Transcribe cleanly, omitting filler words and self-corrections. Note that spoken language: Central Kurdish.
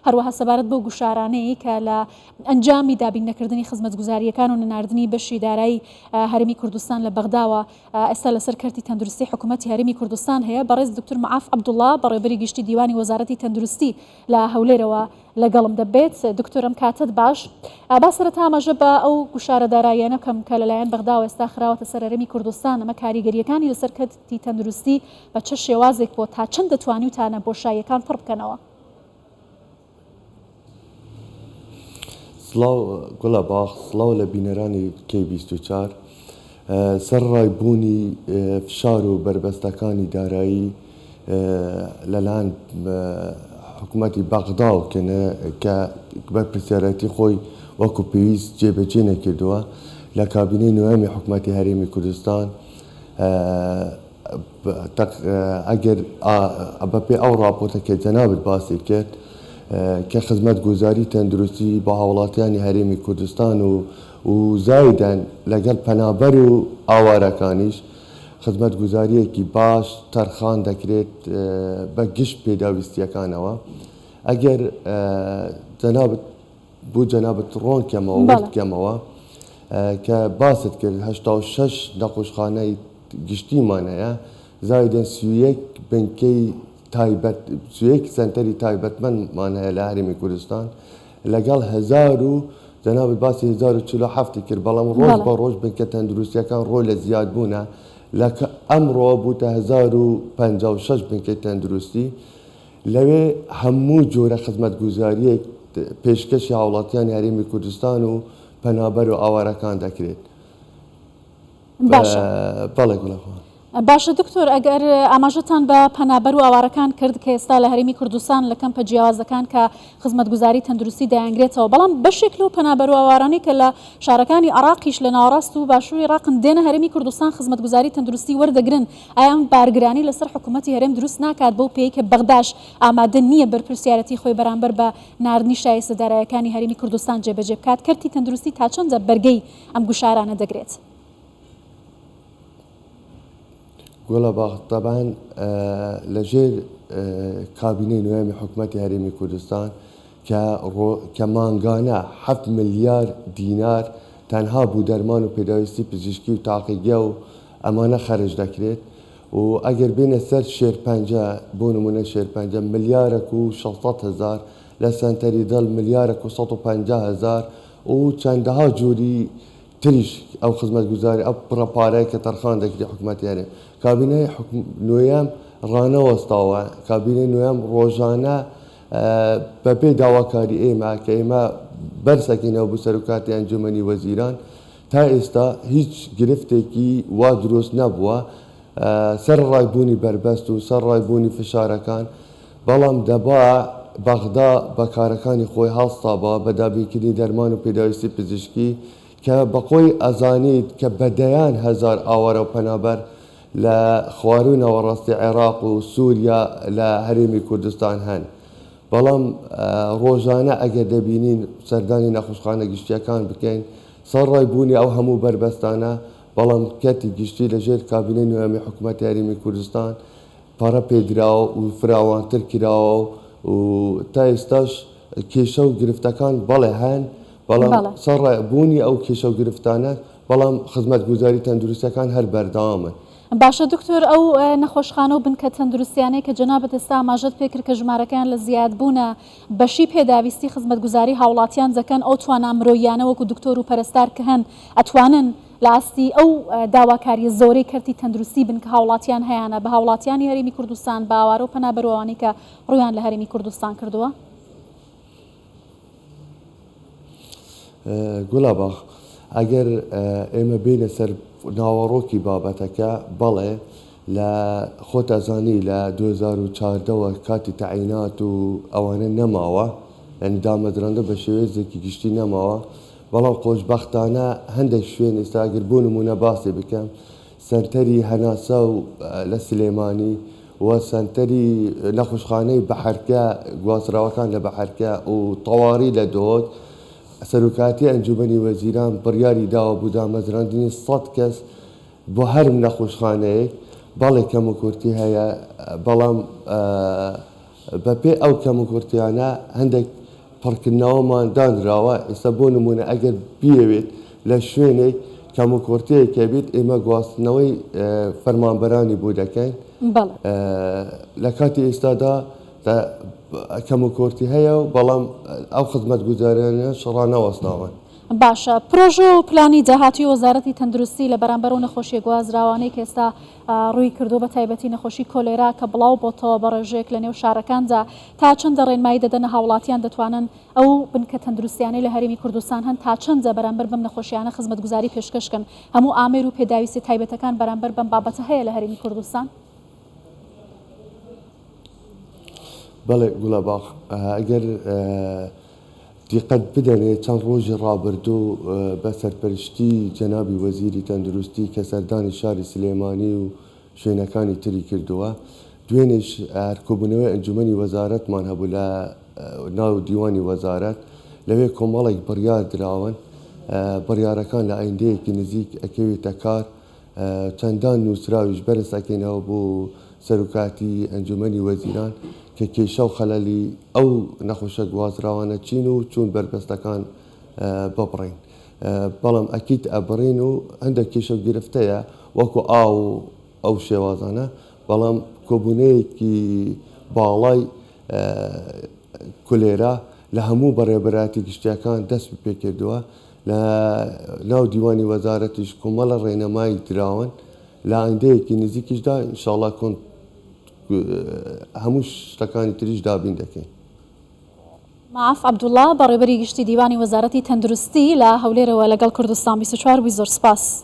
هەروەها سەبارەت بەو گوشارانەیە کە لە ئەنجامی دابینەکردنی خزمەتگوزاریەکان و نەناردنی بەشی دارایی هەرێمی کوردستان لە بەغداوە ئێستا لەسەر کەرتی تەندروستی حکوومەتی هەرێمی کوردستان هەیە. بەڕێز دکتۆر معاف عەبدوڵڵا بەڕێوەبەری گشتی دیوانی وەزارەتی تەندروستی لە هەولێرەوە لەگەڵم دەبێت. دکتۆرم کاتت باش. با سەرەتا ئاماژە بە ئەو گوشارە داراییانە بکەم کە لەلایەن بەغداوە ئێستا خراوەتە سەر هەرێمی کوردستان. ئەمە کاریگەریەکانی لەسەر کەرتی تەندروستی بە چه شێوازێک بۆ تا چەند دەتوانی وتانە بۆشاییەکان پڕ بکەنەوە؟ سڵاو گوڵە باخ، سڵاو لە بینەرانی K24. سەر ڕایبوونی فشار و بربەستەکانی دارایی لەلایەن حکوومەتی بەغداوکەنە کە بەرپرسیارەتی خۆی وەکو پێویست جێبەجێ نەکردووە لە کابینەی نوێمی حکوومەتی هەرێمی کوردستان. ئەگەر بەپێ ئەو راپۆرتەکە جەنابەت باسی کرد کە خزمەتگوزاری تەندروستی بە هاوڵاتیانی هەرێمی کوردستان و زایدەن لەگەڵ پەنابەر و ئاوارەکانیش خزمەتگوزاریەکی باش تەرخان دەکرێت بە گشت پێداویستیەکانەوە. ئەگەر جەنابەت بۆ جەنابەت ڕۆنکەمەوە وردکەمەوە کە باست کرد 86 نەخۆشخانەی گشتیمان هەیە، زایدەن 31 بنکەی تایبەت 31 سنتەری تایبەتمەندمان هەیە لە هەرێمی کوردستان لەگەڵ 1000 و جەنابەت باسی 1047 کرد، بەڵام ڕۆژ بە ڕۆژ بنکە تەندروستیەکان ڕۆی لە زیاد بوونە. لە ئەمڕۆ بووتە 1056 بنکەی تەندروستی. لەوێ هەموو جۆرە خزمەتگوزاریەک پێشکەشی هاوڵاتیانی هەرێمی کوردستان و پەنابەر و ئاوارەکان دەکرێت. بەڵێ گوڵەخۆن. باشە دکتۆر، ئەگەر ئاماژەتان بە پەنابەر و ئاوارەکان کرد کە ئێستا لە هەرێمی کوردستان لە کەمپە جیاوازەکان کە خزمەتگوزاری تەندروستی دەیانگرێتەوە، بەڵام بەشێک لەو پەنابەر و ئاوارانەی کە لە شارەکانی عێراقیش لە ناوەڕاست و باشووری عێراقن دێنە هەرێمی کوردستان خزمەتگوزاری تەندروستی وەردەگرن، ئایا ئەم بارگرانی لەسەر حکوومەتی هەرێم دروست ناکات بەو پێی کە بەغداش ئامادە نییە بەرپرسیارەتی خۆی بەرامبەر بە ناردنی شایستەدارایەکانی هەرێمی کوردستان جێبەجێ بکات؟ کەرتی تەندروستی تا چەندە بەرگەی ئەم گوشارانە دەگرێت؟ گوڵە باخ، طبعاً لەژێر کابینەی نوێمی حکوومەتی هەرێمی کوردستان کە مانگانە 7 ملیار دینار تەنها بوو دەرمان و پێداویستی پزیشکی و تاقیگە و ئەمانە خەرج دەکرێت. و ئەگەر بێنە سەر شێرپەنجە، بۆ نمونە شێرپەنجە ملیارێک و 600 هزار، لە سنتەری دڵ ملیارێک و 150 هزار و چەندەها جووری تریش ئەو خزمەتگوزاری ئەو پڕەپارەیە کە تەرخان دەکری حکوومەتی هەرێم. کابینەی نوێیەم ڕانەوەستاوە، کابینەی نوێیەم ڕۆژانە بەپێ داواکاری ئێمە کە ئێمە بەرسەکەینەوە بۆ سەرۆکاتی ئەنجومەنی وەزیران، تا ئێستا هیچ گرفتێکی وا دروست نەبووە سەر ڕایبوونی بربەست و سەر ڕایبوونی فشارەکان. بەڵام دەبا بەغدا بەکارەکانی خۆی هەڵستابە بە دابینکردنی دەرمان و پێداویستی پزیشکی کە بەخۆی ئەزانیت کە بەدەیان هەزار ئاوارە و پەنابەر لە خوارەوەی ناوەڕاستی عێراق و سووریا لە هەرێمی کوردستان هەن. بەڵام ڕۆژانە ئەگەر دەبینین سەردانی نەخۆشخانە گشتیەکان بکەین سەر ڕایبوونی ئەو هەموو بربەستانە، بەڵام کەتی گشتی لەژێر کابینەی نوێمی حکوومەتی هەرێمی کوردستان پارە پێدراوە و فراوانتر کراوە و تا ئێستاش کێشە و گرفتەکان بەڵێ هەن، بەڵام سەر ڕایبوونی ئەو کێشە و گرفتانە بەڵام خزمەتگوزاری تەندروستیەکان هەر بەردەوامن. باشە دکتۆر، ئەو نەخۆشخانە و بنکە تەندروستیانەی کە جەنابەت ئێستا ئاماژەت پێکرد کە ژمارەکان لە زیادبوونە بەشی پێداویستی خزمەتگوزاری هاوڵاتیان دەکەن، ئەو توانە مرۆییانە وەکو دکتۆر و پەرستار کە هەن ئەتوانن لە ئاستی ئەو داواکاریە زۆرەی کەرتی تەندروستی بنکە هاوڵاتیان هەیەە بە هاوڵاتیانی هەرێمی کوردستان بە ئاوارە و پەنابەرەوەوانی کە ڕویان لە هەرێمی کوردستان کردووە؟ گوڵە باخ، ئەگەر ئێمە بینە سەر ناوەڕۆکی بابەتەکە، بەڵێ لە خۆتەزانی لە 2014ەوە کاتی تەعینات و ئەوانە نەماوە، یعنی دامەدرێنە بە شێوەیەکی گشتی نەماوە. بەڵام خۆشبەختانە هەندێک شوێن ئێستا ئەگەر بۆ نمونە باسی بکەم، سەنتەری هەناسە و لە سلێمانی و سەنتەری نەخۆشخانەی بەحەرکە گوازراوەکان لە بەحەرکە و تەواڕی لە دۆت، سەرۆکاتی ئەنجومەنی وەزیران بڕیاری داوە بوو دامەزراندنی 100 کەس بۆ هەر نەخۆشخانەیەک. بەڵێ کەم و کورتی هەیە، بەڵام بەپێ ئەو کەموکورتیانە هەندێک پڕکردنەوەمان دانراوە ئێستا بۆ نمونە ئەگەر بیەوێت لە شوێنێک کەموکورتەیەکە بێت ئێمە گواستنەوەی فەرمانبەرانی بۆ دەکەین لە کاتی ئێستادا کەموکورتی هەیە و بەڵام ئەو خزمەت گوزاریانە شڕانەوەستاون. باشە پرۆژە و پلانی داهاتی وەزارەتی تەندروستی لە بەرامبەر و نەخۆشیە گوازراوانەی کە ئێستا ڕووی کردو بە تایبەتی نەخۆشی کۆلێرا کە بڵاو بۆتەوە بە ڕێژەیەک لە نێو شارەکاندا تا چەندە ڕێنمایی دەدەنە هاوڵاتیان دەتوانن ئەو بنکە تەندروستیانەی لە هەرێمی کوردستان هەن تا چەندە بەرامبەر بەم نەخۆشیانە خزمەت گوزاری پێشکەشکن هەموو ئامێر و پێداویستی تایبەتەکان بەرامبەر بەم بابەتە هەیە لە هەرێمی کوردستان؟ بەڵێ گوڵەباخ ئەگەر دیقەت بدەنێ چەند ڕۆژی ڕابردوو بە سەرپەرشتی جەنابی وەزیری تەندروستی کە سەردانی شاری سلێمانی و شوێنەکانی تری کردووە دوێنێش هەرکۆبوونەوەی ئەنجومەنی وەزارەتمان هەبوو لە ناو دیوانی وەزارەت لەوێ کۆمەڵێک بڕیار دراون بڕیارەکان لە ئایندەیەکی نزیک ئەکەوێتە کار چەندان نووسراویش بەرز ئەکەینەوە بۆ سەرۆکاتی ئەنجومەنی وەزیران کە کێشە و خەلەلی ئەو نەخۆشە گوازراوانە چین و چوون بربەستەکان ببڕین بەڵام ئەکیت ئەبڕین و هەندێک کێشە و گرفتەیە وەکو ئاو ئەو شێوازانە بەڵام کۆبوونەیەکی باڵای کولێرە لە هەموو بەڕێبەراتی گشتیەکان دەست پێ کردووە لە ناو دیوانی وەزارەتیش کۆمەڵە ڕێنەمایی دراون لە ئایندەیەکی نزیکیشدا ئینشاڵڵا هەموو شتەکانی تریش دابین دەکەین. معاف عەبدوڵڵا بەڕێبەری گشتی دیوانی وەزارەتی تەندروستی لە هەولێرەوە لەگەڵ کوردستان 24 زۆر سپاس.